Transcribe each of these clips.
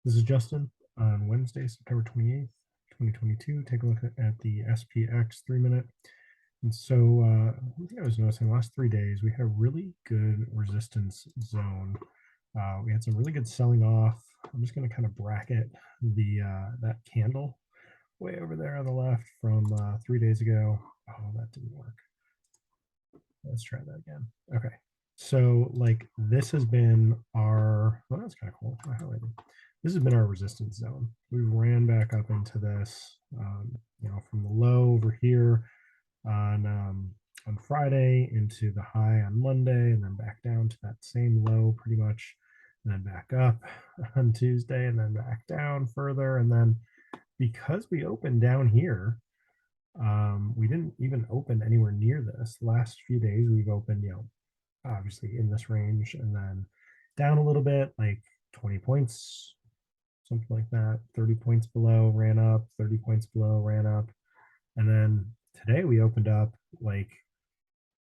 This is Justin on Wednesday, September 28th, 2022. Take a look at the SPX 3-minute. And so one thing I was noticing the last 3 days, we had a really good resistance zone. We had some really good selling off. I'm just going to kind of bracket the that candle way over there on the left from 3 days ago. Oh, that didn't work. Let's try that again. Okay. So like this has been our, well, that's kind of cool. I highlighted. This has been our resistance zone. We ran back up into this, from the low over here on Friday into the high on Monday, and then back down to that same low pretty much, and then back up on Tuesday, and then back down further. And then because we opened down here, we didn't even open anywhere near this. The last few days we've opened, obviously in this range, and then down a little bit, like 20 points, something like that. 30 points below, ran up, 30 points below, ran up. And then today we opened up like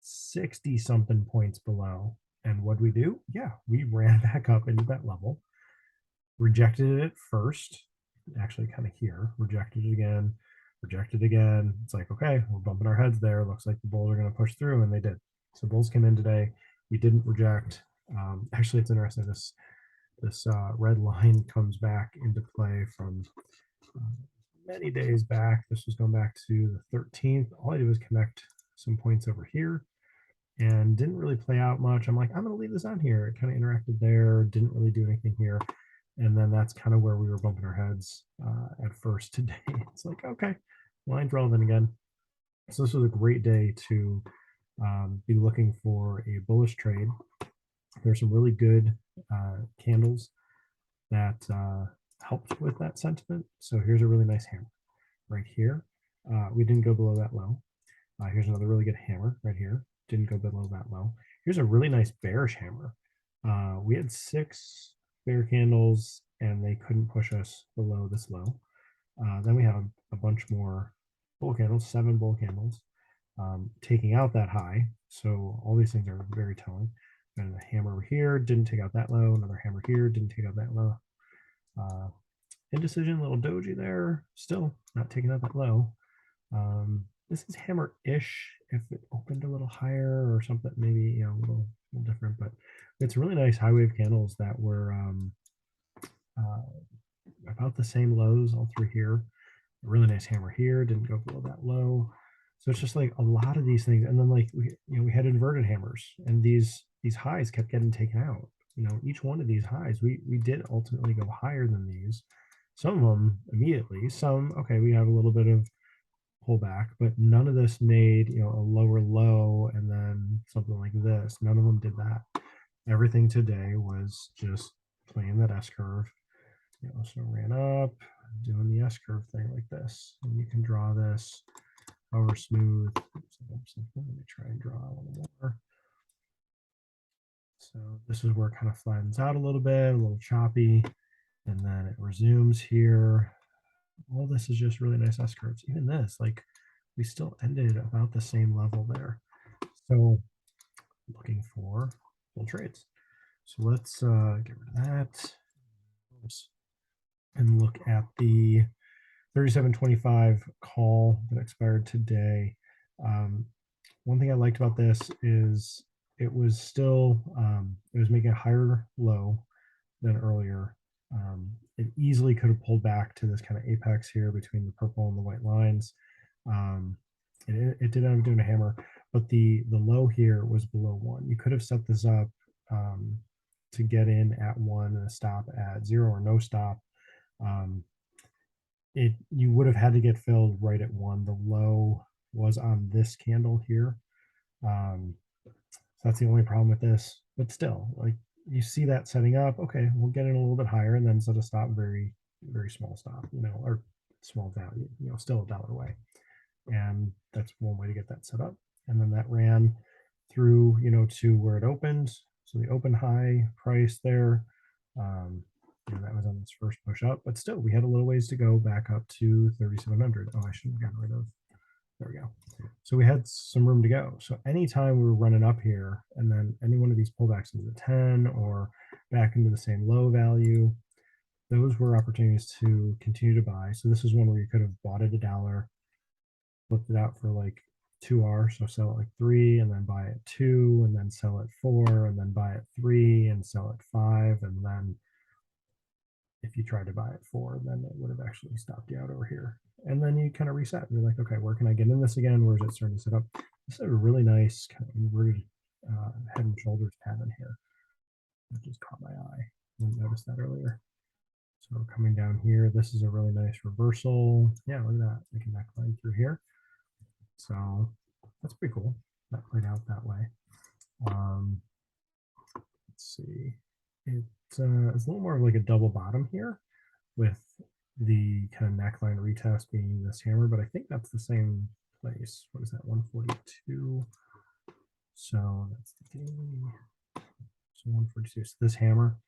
60 something points below. And what we do? Yeah, we ran back up into that level, rejected it first, actually kind of here, rejected it again, rejected again. It's like, okay, we're bumping our heads there. Looks like the bulls are going to push through, and they did. So bulls came in today. We didn't reject. Actually, it's interesting. This red line comes back into play from many days back. This was going back to the 13th. All I did was connect some points over here and didn't really play out much. I'm like, I'm going to leave this on here. It kind of interacted there, didn't really do anything here. And then that's kind of where we were bumping our heads at first today. It's like, okay, line's relevant again. So this was a great day to be looking for a bullish trade. There's some really good candles that helped with that sentiment. So here's a really nice hammer right here. We didn't go below that low. Here's another really good hammer right here. Didn't go below that low. Here's a really nice bearish hammer. We had 6 bear candles and they couldn't push us below this low. Then we have a bunch more bull candles, 7 bull candles, taking out that high. So all these things are very telling. And a hammer over here didn't take out that low. Another hammer here didn't take out that low. Indecision, little doji there, still not taking out that low. This is hammer-ish. If it opened a little higher or something, maybe a little different. But it's really nice high wave candles that were about the same lows all through here. A really nice hammer here, didn't go below that low. So it's just like a lot of these things. And then like we had inverted hammers, and these highs kept getting taken out. Each one of these highs, we did ultimately go higher than these. Some of them immediately, some, okay, we have a little bit of pullback, but none of this made, a lower low and then something like this. None of them did that. Everything today was just playing that S curve. So ran up, doing the S curve thing like this. And you can draw this over smooth. Let me try and draw a little more. So this is where it kind of flattens out a little bit, a little choppy, and then it resumes here. All this is just really nice S curves. Even this, like we still ended about the same level there. So looking for full trades. So let's get rid of that. Oops. And look at the 37.25 call that expired today. One thing I liked about this is it was still, it was making a higher low than earlier. It easily could have pulled back to this kind of apex here between the purple and the white lines. It did end up doing a hammer, but the low here was below 1. You could have set this up to get in at 1 and a stop at 0 or no stop. You would have had to get filled right at 1. The low was on this candle here. So that's the only problem with this, but still, like you see that setting up, okay, we'll get in a little bit higher and then set a stop, very, very small stop, or small value, still $1 away. And that's one way to get that set up. And then that ran through, to where it opened. So the open high price there, that was on this first push up, but still we had a little ways to go back up to 3,700. Oh, I should have gotten rid of. There we go. So we had some room to go. So anytime we were running up here and then any one of these pullbacks into the 10 or back into the same low value, those were opportunities to continue to buy. So this is one where you could have bought it $1, flipped it out for like 2 hours, so sell it like 3 and then buy it 2 and then sell it 4 and then buy it 3 and sell it 5, and then if you tried to buy it 4, then it would have actually stopped you out over here. And then you kind of reset. You're like, okay, where can I get in this again? Where's it starting to set up? This is a really nice kind of inverted head and shoulders pattern here. That just caught my eye. Didn't notice that earlier. So coming down here, this is a really nice reversal. Yeah, look at that. Like a neckline through here. So that's pretty cool. That played out that way. Let's see. It's a little more of like a double bottom here with the kind of neckline retest being this hammer, but I think that's the same place. What is that? 142. So that's the daily. So 142. So this hammer.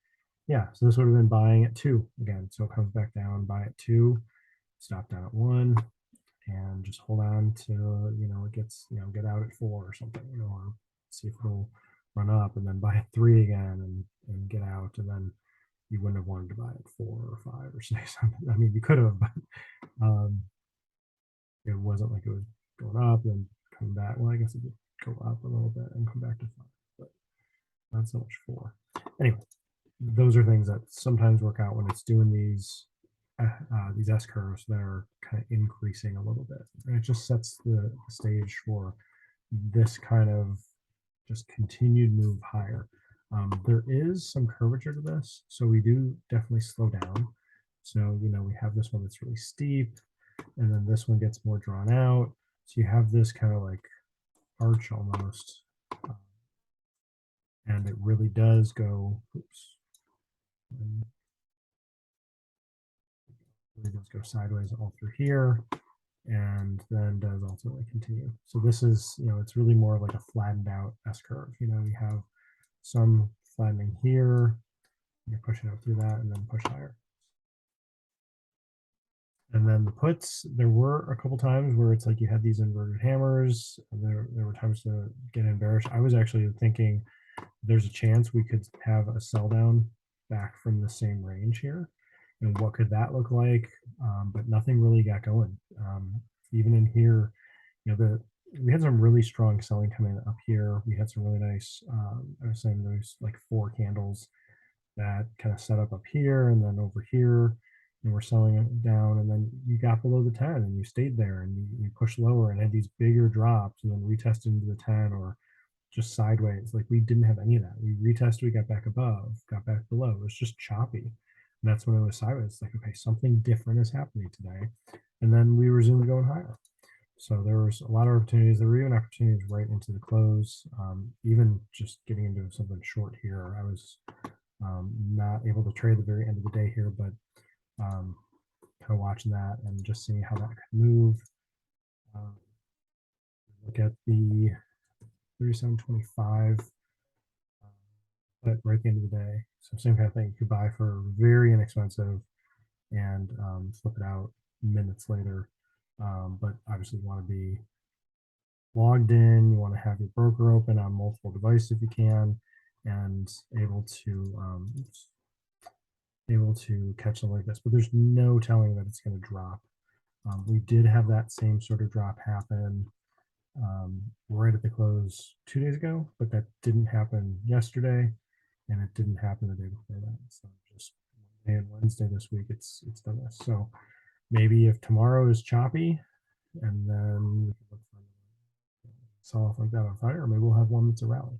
Yeah, so this would have been buying at 2 again. So it comes back down, buy at 2, stop down at 1, and just hold on to, it gets, get out at 4 or something, or see if it'll run up and then buy at 3 again and get out. And then you wouldn't have wanted to buy at 4 or 5 or 6. I mean, you could have, but it wasn't like it was going up and coming back. Well, I guess it did go up a little bit and come back to 5, but not so much 4. Anyway, those are things that sometimes work out when it's doing these S curves that are kind of increasing a little bit. And it just sets the stage for this kind of just continued move higher. There is some curvature to this, so we do definitely slow down. So, we have this one that's really steep, and then this one gets more drawn out. So you have this kind of like arch almost, and it really does go, oops, really does go sideways all through here, and then does ultimately continue. So this is, it's really more like a flattened out S curve. We have some flattening here, you're pushing up through that and then push higher. And then the puts, there were a couple times where it's like you had these inverted hammers. There were times to get embarrassed. I was actually thinking there's a chance we could have a sell down back from the same range here. And what could that look like? But nothing really got going. Even in here, we had some really strong selling coming up here. We had some really nice, I was saying there's like 4 candles that kind of set up here and then over here, and we're selling it down, and then you got below the 10 and you stayed there and you pushed lower and had these bigger drops and then retested into the 10 or just sideways. Like we didn't have any of that. We retested, we got back above, got back below. It was just choppy. And that's when it was sideways. It's like, okay, something different is happening today. And then we resumed going higher. So there was a lot of opportunities. There were even opportunities right into the close. Even just getting into something short here, I was not able to trade the very end of the day here, but kind of watching that and just seeing how that could move. Look at the 37.25, but right at the end of the day. So same kind of thing. You could buy for very inexpensive and flip it out minutes later. But obviously you want to be logged in. You want to have your broker open on multiple devices if you can, and able to catch something like this. But there's no telling that it's going to drop. We did have that same sort of drop happen right at the close 2 days ago, but that didn't happen yesterday, and it didn't happen the day before that. So just Monday and Wednesday this week, it's done this. So maybe if tomorrow is choppy, and then we can look for sell off like that on Friday, or maybe we'll have one that's a rally.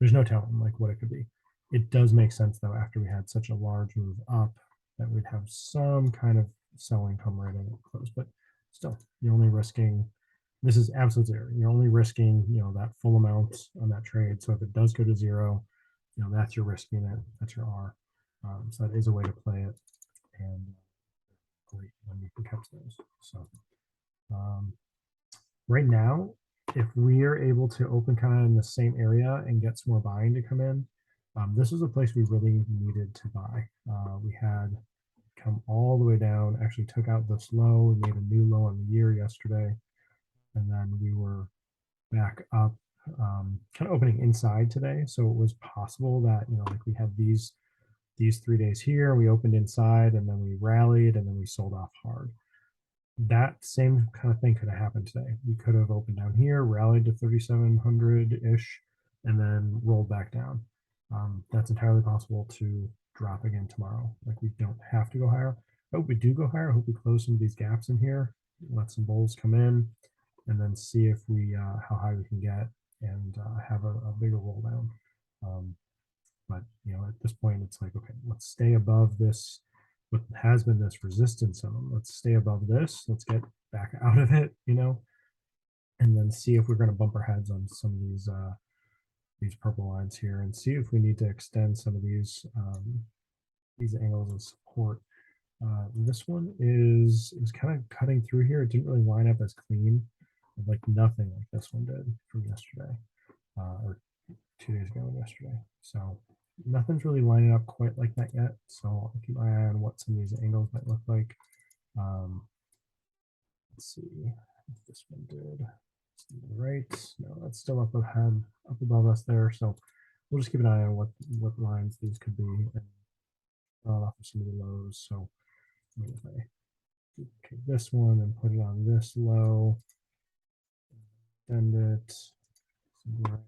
There's no telling like what it could be. It does make sense though, after we had such a large move up, that we'd have some kind of selling come right in at close. But still, you're only risking, this is absolute zero. You're only risking, that full amount on that trade. So if it does go to zero, that's your risking it. That's your R. So that is a way to play it, and great when you can catch those. So right now, if we are able to open kind of in the same area and get some more buying to come in, this is a place we really needed to buy. We had come all the way down, actually took out this low, made a new low on the year yesterday, and then we were back up, kind of opening inside today. So it was possible that, like we had these these 3 days here, we opened inside and then we rallied and then we sold off hard. That same kind of thing could have happened today. We could have opened down here, rallied to 3,700-ish, and then rolled back down. That's entirely possible to drop again tomorrow. Like, we don't have to go higher. I hope we do go higher. I hope we close some of these gaps in here, let some bulls come in, and then see if we how high we can get and have a bigger roll down. But at this point, it's like, okay, let's stay above this, what has been this resistance zone. Let's stay above this. Let's get back out of it, and then see if we're going to bump our heads on some of these purple lines here, and see if we need to extend some of these angles of support. This one is kind of cutting through here. It didn't really line up as clean, like nothing like this one did from yesterday, or 2 days ago and yesterday. So nothing's really lining up quite like that yet. So I'll keep my eye on what some of these angles might look like. Let's see if this one did. Right, no, that's still up ahead, up above us there. So we'll just keep an eye on what lines these could be, and off of some of the lows. So if I take this one and put it on this low, extend it, right,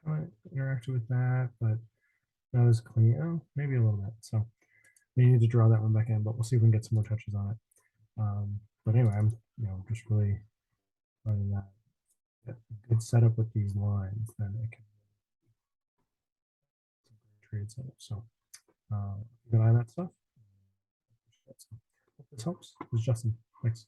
kind of interact with that, but not as clean. Oh, maybe a little bit. So may need to draw that one back in, but we'll see if we can get some more touches on it. But anyway, I'm just really finding that a good setup with these lines, then it can trade setup. So keep an eye on that stuff. Hope this helps. This is Justin. Thanks.